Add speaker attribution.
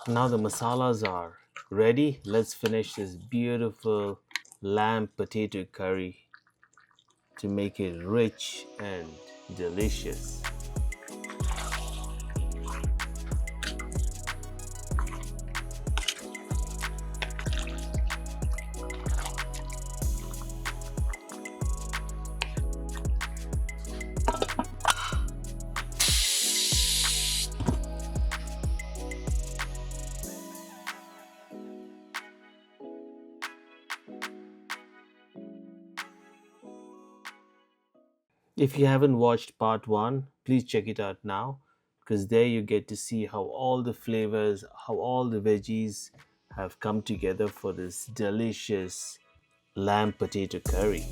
Speaker 1: Now the masalas are ready. Let's finish this beautiful lamb potato curry to make it rich and delicious. If you haven't watched part 1, please check it out now because there you get to see how all the flavors, how all the veggies have come together for this delicious lamb potato curry.